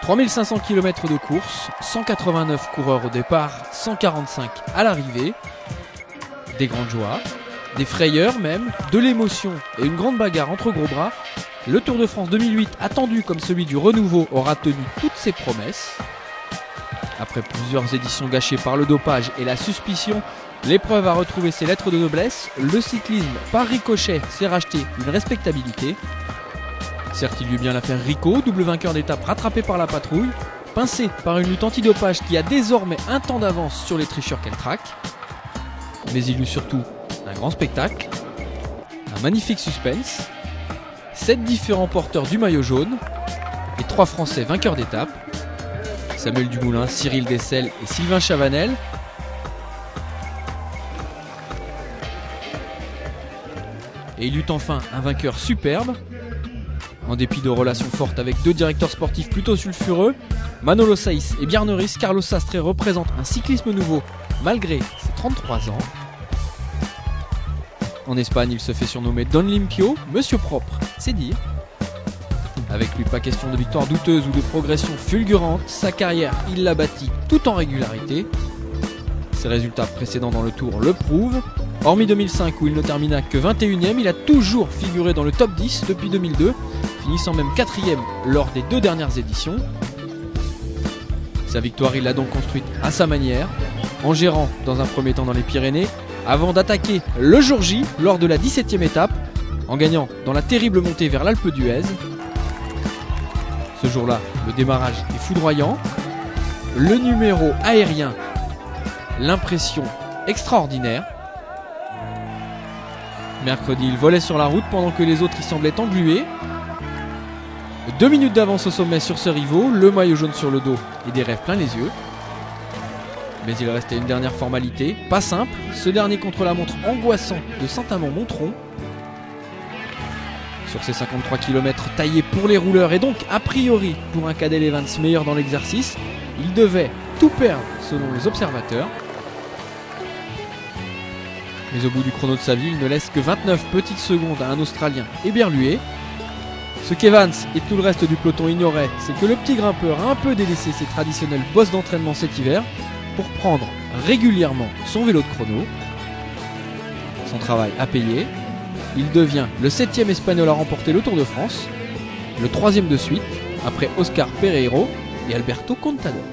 3500 km de course, 189 coureurs au départ, 145 à l'arrivée. Des grandes joies, des frayeurs même, de l'émotion et une grande bagarre entre gros bras. Le Tour de France 2008, attendu comme celui du renouveau, aura tenu toutes ses promesses. Après plusieurs éditions gâchées par le dopage et la suspicion, l'épreuve a retrouvé ses lettres de noblesse. Le cyclisme, par ricochet, s'est racheté une respectabilité. Certes, il y eut bien l'affaire Rico, double vainqueur d'étape rattrapé par la patrouille, pincé par une lutte antidopage qui a désormais un temps d'avance sur les tricheurs qu'elle traque. Mais il y eut surtout un grand spectacle, un magnifique suspense, 7 différents porteurs du maillot jaune et 3 Français vainqueurs d'étape, Samuel Dumoulin, Cyril Dessel et Sylvain Chavanel. Et il y eut enfin un vainqueur superbe. En dépit de relations fortes avec 2 directeurs sportifs plutôt sulfureux, Manolo Saiz et Bjarne, Carlos Sastre représente un cyclisme nouveau malgré ses 33 ans. En Espagne, il se fait surnommer Don Limpio, Monsieur Propre, c'est dire. Avec lui, pas question de victoire douteuse ou de progression fulgurante, sa carrière, il l'a bâtie tout en régularité. Ses résultats précédents dans le Tour le prouvent. Hormis 2005 où il ne termina que 21ème, il a toujours figuré dans le top 10 depuis 2002, finissant même 4ème lors des 2 dernières éditions. Sa victoire, il l'a donc construite à sa manière, en gérant dans un premier temps dans les Pyrénées, avant d'attaquer le jour J lors de la 17ème étape, en gagnant dans la terrible montée vers l'Alpe d'Huez. Ce jour-là, le démarrage est foudroyant, le numéro aérien, l'impression extraordinaire. Mercredi, il volait sur la route pendant que les autres y semblaient englués. 2 minutes d'avance au sommet sur ce rivaux, le maillot jaune sur le dos et des rêves plein les yeux. Mais il restait une dernière formalité, pas simple, ce dernier contre-la-montre angoissant de Saint-Amand-Montrond. Sur ces 53 km taillés pour les rouleurs et donc a priori pour un Cadel Evans meilleur dans l'exercice, il devait tout perdre selon les observateurs. Mais au bout du chrono de sa vie, il ne laisse que 29 petites secondes à un Australien éberlué. Ce qu'Evans et tout le reste du peloton ignoraient, c'est que le petit grimpeur a un peu délaissé ses traditionnelles bosses d'entraînement cet hiver pour prendre régulièrement son vélo de chrono. Son travail a payé. Il devient le 7e Espagnol à remporter le Tour de France, le 3e de suite, après Oscar Pereiro et Alberto Contador.